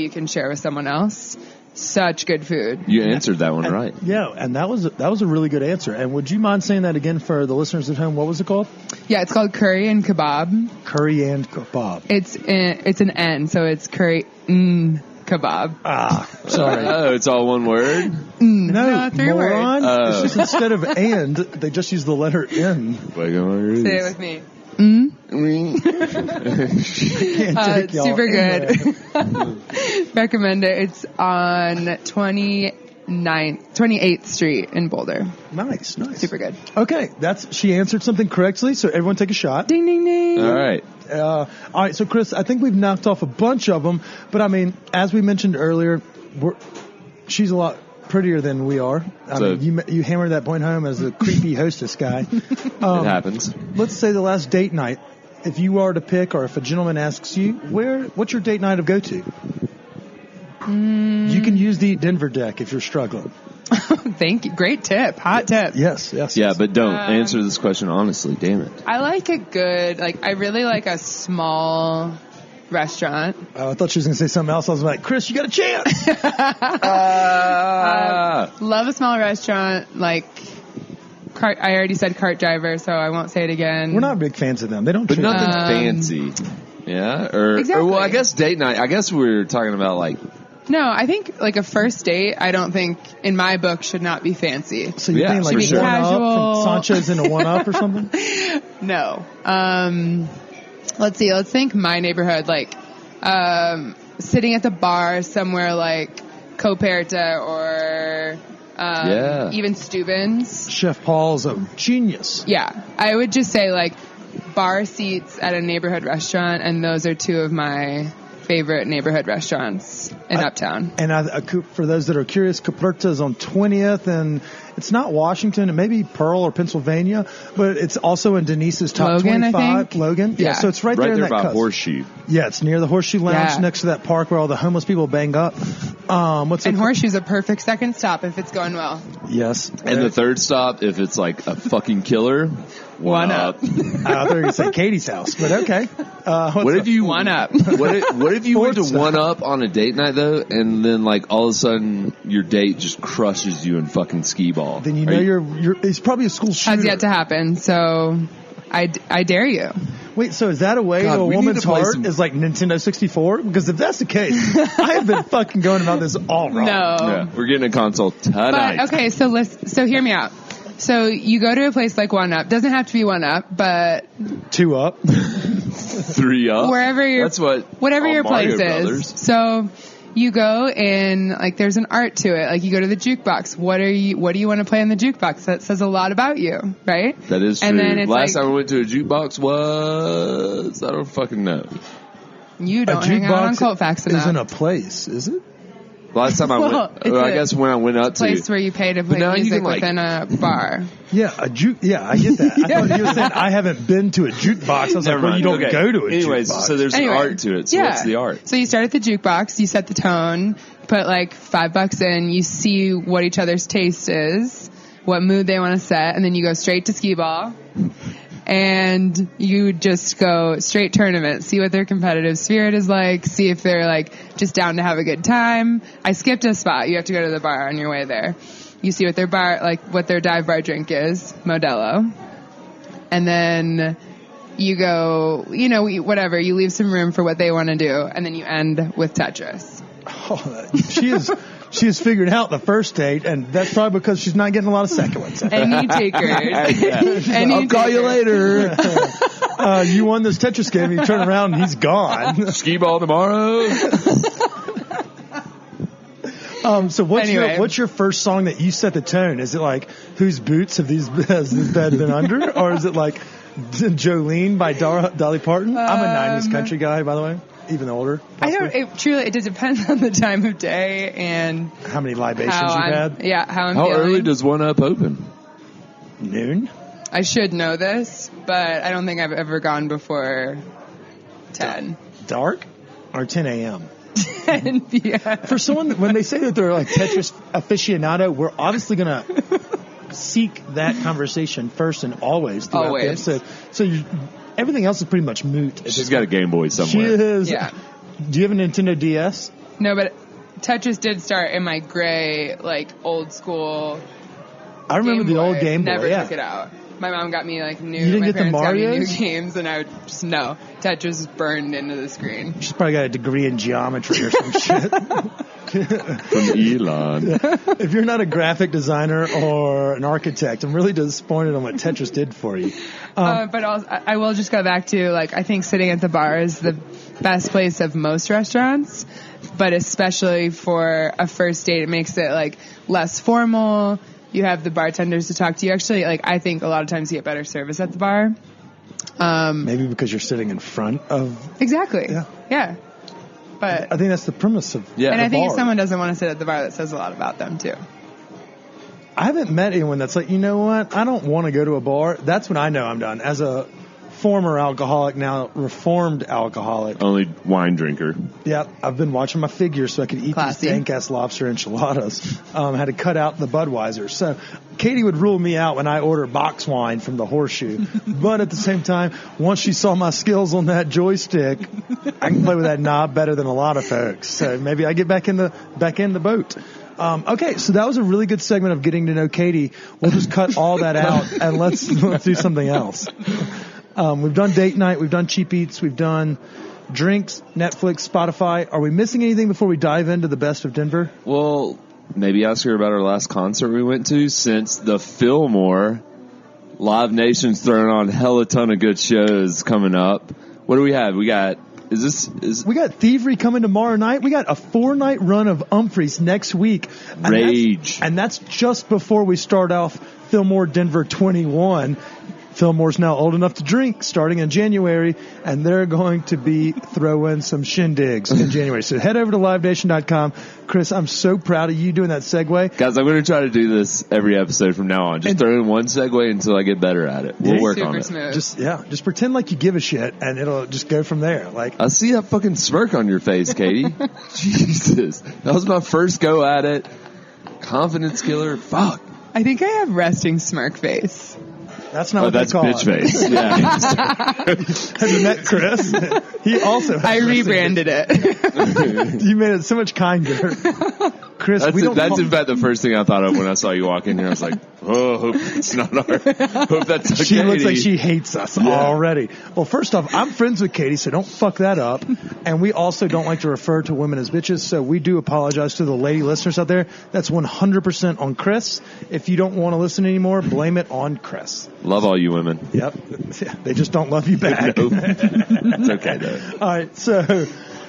you can share with someone else. Such good food. You answered that one right. Yeah, and that was a really good answer. And would you mind saying that again for the listeners at home? What was it called? Yeah, it's called curry and kebab. Curry and kebab. It's an N, so it's curry kebab. Ah, sorry. Oh, it's all one word? No, 3 moron. words. It's just instead of and, they just use the letter N. Say it with me. Can't take y'all super anywhere. good. Recommend it. It's on 28th Street in Boulder. Nice. Super good. Okay, she answered something correctly, so everyone take a shot. Ding, ding, ding. All right. All right, so Chris, I think we've knocked off a bunch of them, but I mean, as we mentioned earlier, she's a lot prettier than we are. I mean, you hammered that point home as a creepy hostess guy. It happens. Let's say the last date night. If you are to pick, or if a gentleman asks you, what's your date night of go-to? You can use the Denver deck if you're struggling. Thank you. Great tip. Hot tip. Yes. Yeah, but don't answer this question honestly. Damn it. I like a good, I really like a small restaurant. I thought she was going to say something else. I was like, Chris, you got a chance. Love a small restaurant. I already said cart driver, so I won't say it again. We're not big fans of them. They don't. But nothing fancy. Yeah, exactly. Well, I guess date night. I guess we're talking about No, I think a first date, I don't think in my book should not be fancy. So you think should be one casual. up from Sancho's in a one up or something? No. Let's see. Let's think my neighborhood, sitting at the bar somewhere like Coperta or even Steuben's. Chef Paul's a genius. Yeah. I would just say bar seats at a neighborhood restaurant, and those are two of my favorite neighborhood restaurants in Uptown. And for those that are curious, Coperta is on 20th, and it's not Washington. It may be Pearl or Pennsylvania, but it's also in Denise's top Logan, 25. I think. Logan? Yeah, so it's right there in that by cusp. Horseshoe. Yeah, it's near the Horseshoe Lounge, next to that park where all the homeless people bang up. Horseshoe's a perfect second stop if it's going well. Yes. And the third stop, if it's a fucking killer, one up. I thought you were going to say Katie's house, but okay. What if you one up? What if you went to one up on a date night though, and then all of a sudden your date just crushes you in fucking skee ball? Then you know you're. It's probably a school shooter. Has yet to happen, so I dare you. Wait, so is that a way to a woman's heart is like Nintendo 64? Because if that's the case, I have been fucking going about this all wrong. No. Yeah, we're getting a console tonight. But, okay, so hear me out. So you go to a place like One Up. Doesn't have to be One Up, but 2 Up. 3 Up. Whatever your place is. So you go and there's an art to it. You go to the jukebox. What do you want to play on the jukebox? That says a lot about you, right? That is true. And then it's Last time I went to a jukebox was I don't fucking know. You don't hang out on Colfax enough. Isn't a place, is it? Last time I went, I guess when I went up to place where you pay to play music within a bar. Yeah, I get that. I thought you were saying I haven't been to a jukebox. I was like, well, you don't go to a Anyways, jukebox. so there's an art to it. So what's the art? So you start at the jukebox, you set the tone, put $5 in, you see what each other's taste is, what mood they want to set, and then you go straight to skee ball. And you just go straight tournament, see what their competitive spirit is like, see if they're just down to have a good time. I skipped a spot. You have to go to the bar on your way there. You see what their what their dive bar drink is, Modelo. And then you go, whatever, you leave some room for what they want to do, and then you end with Tetris. Oh, she has figured out the first date, and that's probably because she's not getting a lot of second ones. Any takers. I'll call you later. You won this Tetris game, and you turn around, and he's gone. Skee ball tomorrow. So what's your first song that you set the tone? Is it Whose Boots has this bed been under? Or is it Jolene by Dolly Parton? I'm a 90s country guy, by the way. Even older? Possibly. It depends on the time of day and how many libations you've had. Yeah, how How feeling. early does One Up open? Noon. I should know this, but I don't think I've ever gone before 10. Dark or 10 a.m.? 10 p.m. For someone, when they say that they're Tetris aficionado, we're obviously going to seek that conversation first and always throughout the episode. So everything else is pretty much moot. She's got a Game Boy somewhere. She is. Yeah. Do you have a Nintendo DS? No, but Tetris did start in my gray, like, old school. I remember the old Game Boy. Never took it out. My mom got me, like, new. You didn't my get the parents got me Marios? new games, and I would just no. Tetris is burned into the screen. She's probably got a degree in geometry or some shit. From Elon. If you're not a graphic designer or an architect, I'm really disappointed on what Tetris did for you. But also, I will just go back to, like, I think sitting at the bar is the best place of most restaurants, but especially for a first date, it makes it, like, less formal. You have the bartenders to talk to you. Actually, like, I think a lot of times you get better service at the bar. Maybe because you're sitting in front of... Exactly. Yeah. But I think that's the premise of and I think bar. if someone doesn't want to sit at the bar, that says a lot about them, too. I haven't met anyone that's like, you know what? I don't want to go to a bar. That's when I know I'm done. As a former alcoholic, now reformed alcoholic. Only wine drinker. Yeah, I've been watching my figure so I could eat Classy. these dank-ass lobster enchiladas. Had to cut out the Budweiser. So Katie would rule me out when I order box wine from the Horseshoe. But at the same time, once she saw my skills on that joystick, I can play with that knob better than a lot of folks. So maybe I get back in the boat. Okay, so that was a really good segment of getting to know Katie. We'll just cut all that out and let's do something else. We've done date night, we've done cheap eats, we've done drinks, Netflix, Spotify. Are we missing anything before we dive into the best of Denver? Well, maybe ask her about our last concert we went to, since the Fillmore. Live Nation's throwing on hella ton of good shows coming up. What do we have? We got... We got Thievery coming tomorrow night. We got a 4-night run of Umphreys next week. And Rage. That's just before we start off Fillmore Denver 21. Fillmore's now old enough to drink starting in January, and they're going to be throwing some shindigs in January. So head over to livenation.com. Chris, I'm so proud of you doing that segue. Guys, I'm going to try to do this every episode from now on. Just throw in one segue until I get better at it. We'll work on it. Smooth. Just pretend like you give a shit, and it'll just go from there. Like, I see that fucking smirk on your face, Katie. Jesus. That was my first go at it. Confidence killer. Fuck. I think I have resting smirk face. That's not what that's they call bitch it. face. Yeah. Have you met Chris? He also has I rebranded it. You made it so much kinder. Chris, that's in fact the first thing I thought of when I saw you walk in here. I was like, oh, hope it's not hope that's okay. She looks like she hates us already. Well, first off, I'm friends with Katie, so don't fuck that up. And we also don't like to refer to women as bitches, so we do apologize to the lady listeners out there. That's 100% on Chris. If you don't want to listen anymore, blame it on Chris. Love all you women. Yep. They just don't love you back. Nope. It's okay, though. All right, so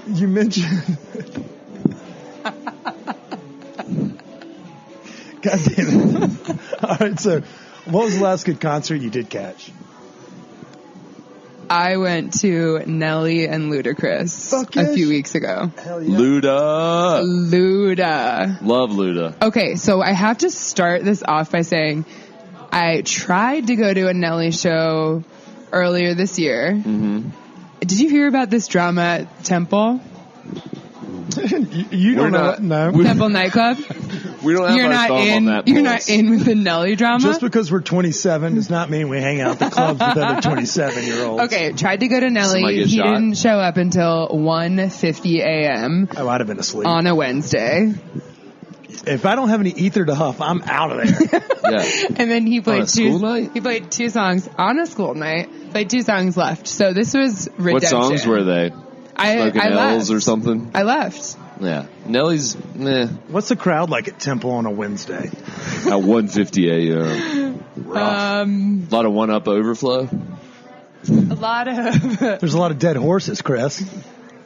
you mentioned... God damn it. All right, so what was the last good concert you did catch? I went to Nelly and Ludacris a few weeks ago. Hell yeah. Luda. Love Luda. Okay, so I have to start this off by saying I tried to go to a Nelly show earlier this year. Mm-hmm. Did you hear about this drama at Temple? You don't know. No. Temple nightclub? We don't have our thumb on that You're not in with the Nelly drama? Just because we're 27 does not mean we hang out at the clubs with other 27-year-olds. Okay, tried to go to Nelly. He didn't show up until 1:50 a.m. I might have been asleep. On a Wednesday. If I don't have any ether to huff, I'm out of there. Yeah. And then he played school night? He played 2 songs on a school night. Played 2 songs left. So this was redemption. What songs were they? I L's left. or something? I left. Yeah. Nelly's, meh. What's the crowd like at Temple on a Wednesday? At 1:50 a.m. A lot of one-up overflow? A lot of... There's a lot of dead horses, Chris. A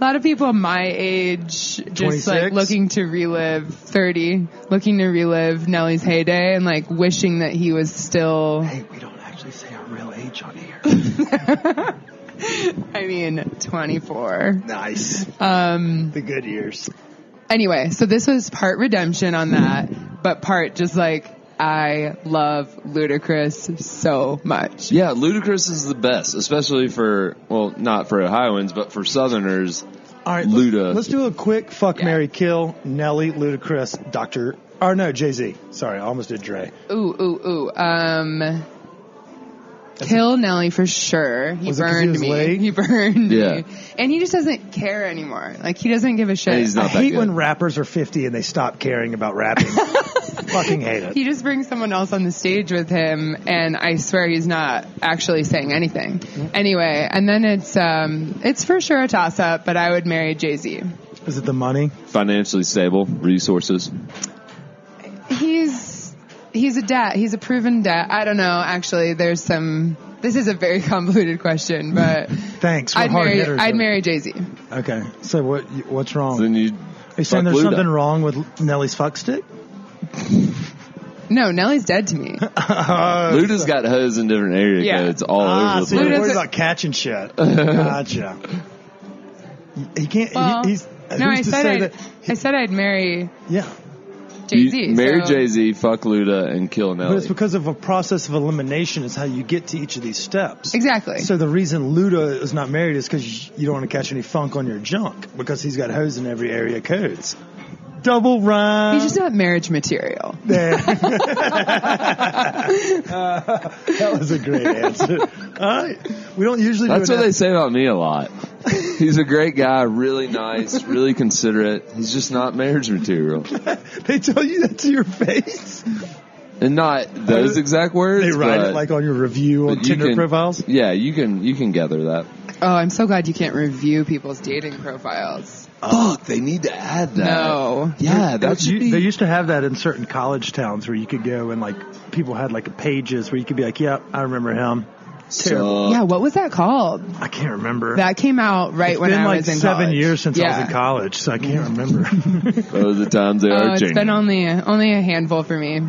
lot of people my age just 26? like looking to relive 30, looking to relive Nelly's heyday and like wishing that he was still... Hey, we don't actually say our real age on here. I mean, 24. Nice. The good years. Anyway, so this was part redemption on that, but part just like, I love Ludacris so much. Yeah, Ludacris is the best, especially for, well, not for Ohioans, but for Southerners. All right, Luda. Let's do a quick fuck, marry, kill. Nelly, Ludacris, Jay-Z. Sorry, I almost did Dre. Ooh. Kill Nelly for sure. He burned me. He burned me. And he just doesn't care anymore. Like, he doesn't give a shit. I hate when rappers are 50 and they stop caring about rapping. Fucking hate it. He just brings someone else on the stage with him, and I swear he's not actually saying anything. Anyway, and then it's for sure a toss-up, but I would marry Jay-Z. Is it the money? Financially stable, resources. He's a dad. He's a proven dad. I don't know. Actually, this is a very convoluted question, but thanks. I'd marry Jay-Z. Okay. So what's wrong? So then are you saying there's something wrong with Nelly's fuck stick? No, Nelly's dead to me. Luda's got hoes in different area codes all over the place. You're worried about catching shit. Gotcha. He can't. Well, I said I'd marry. Yeah. Jay-Z. Marry Jay-Z, fuck Luda, and kill Nelly. But it's because of a process of elimination is how you get to each of these steps. Exactly. So the reason Luda is not married is because you don't want to catch any funk on your junk, because he's got hoes in every area codes. Double rhyme. He's just not marriage material. That was a great answer. We don't usually do That's what they say about me a lot. He's a great guy, really nice, really considerate. He's just not marriage material. They tell you that to your face? And not those exact words. They write it like on your review on Tinder profiles? Yeah, you can gather that. Oh, I'm so glad you can't review people's dating profiles. Fuck, they need to add that. No. Yeah, that should be. They used to have that in certain college towns where you could go and, like, people had, like, pages where you could be like, yeah, I remember him. Terrible. Yeah, what was that called? I can't remember. That came out when I was in college. It's been like 7 years since I was in college, so I can't remember. Those are the times they are changing. It's been only a handful for me.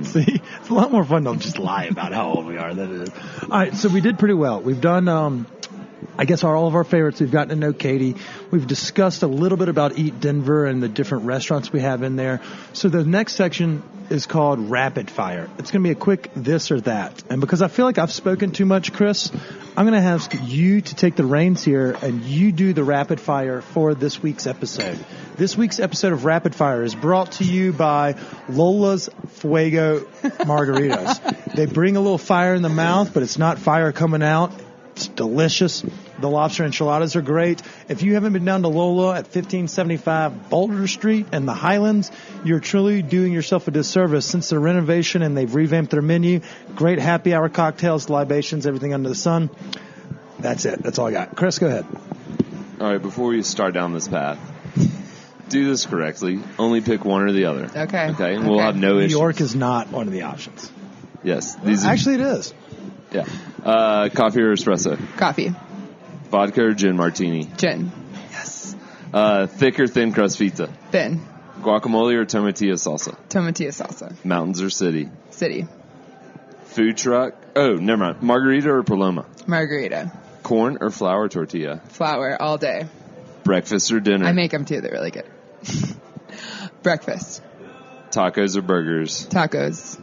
See, it's a lot more fun to just lie about how old we are than it is. All right, so we did pretty well. We've done, I guess, all of our favorites. We've gotten to know Katie. We've discussed a little bit about Eat Denver and the different restaurants we have in there. So the next section is called Rapid Fire. It's going to be a quick this or that. And because I feel like I've spoken too much, Chris, I'm going to ask you to take the reins here and you do the rapid fire for this week's episode. This week's episode of Rapid Fire is brought to you by Lola's Feugo Margaritas. They bring a little fire in the mouth, but it's not fire coming out. It's delicious. The lobster enchiladas are great. If you haven't been down to Lola at 1575 Boulder Street in the Highlands, you're truly doing yourself a disservice. Since their renovation and they've revamped their menu, great happy hour cocktails, libations, everything under the sun. That's it. That's all I got. Chris, go ahead. All right, before we start down this path, do this correctly. Only pick one or the other. Okay. And we'll have no issues. New York is not one of the options. Yes. Actually, it is. Yeah. Coffee or espresso? Coffee. Vodka or gin martini? Gin. Yes. Thick or thin crust pizza? Thin. Guacamole or tomatillo salsa? Tomatillo salsa. Mountains or city? City. Food truck? Oh, never mind. Margarita or Paloma? Margarita. Corn or flour tortilla? Flour all day. Breakfast or dinner? I make them too. They're really good. Breakfast. Tacos or burgers? Tacos.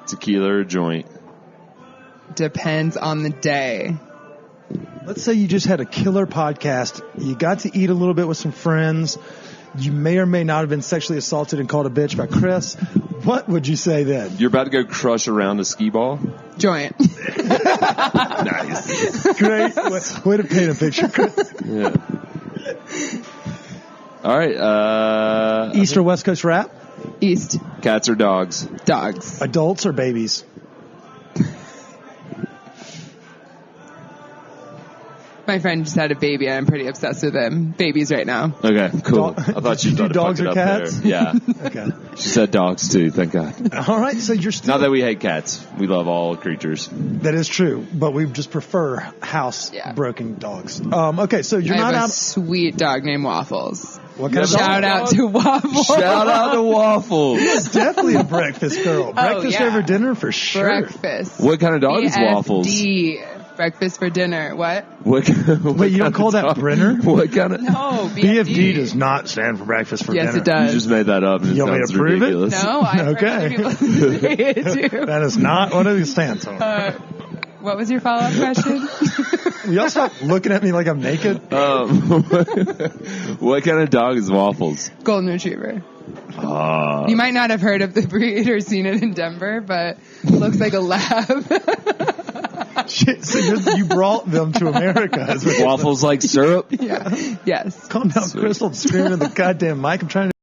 Tequila or joint? Depends on the day. Let's say you just had a killer podcast. You got to eat a little bit with some friends. You may or may not have been sexually assaulted and called a bitch by Chris. What would you say then? You're about to go crush around a skee ball? Joint. Nice. Great. Way to paint a picture, Chris. Yeah. All right. East or West Coast rap? East. Cats or dogs? Dogs. Adults or babies? My friend just had a baby, and I'm pretty obsessed with him. Babies right now. Okay, cool. I thought you do dogs or cats? There. Yeah. Okay. She said dogs too. Thank God. All right, so you're still. Not that we hate cats. We love all creatures. That is true, but we just prefer house-broken dogs. Okay, so you're I not have out. a sweet dog named Waffles. What kind of Shout out to Waffles. Shout out to Waffles. She's definitely a breakfast girl. Breakfast over dinner for sure. Breakfast. What kind of dog is Waffles? Breakfast for dinner. What? Wait, you don't call that Brenner? What kind of? No, BFD does not stand for breakfast for dinner. Yes, it does. You just made that up. And you want me to prove ridiculous. it? No, I've heard other people say it too. That is not what it stands for. What was your follow-up question? Y'all stop looking at me like I'm naked. What kind of dog is Waffles? Golden Retriever. You might not have heard of the breed or seen it in Denver, but it looks like a lab. Shit, so you brought them to America. Waffles like syrup? Yeah. Yes. Calm down, Crystal. Screaming in the goddamn mic. I'm trying to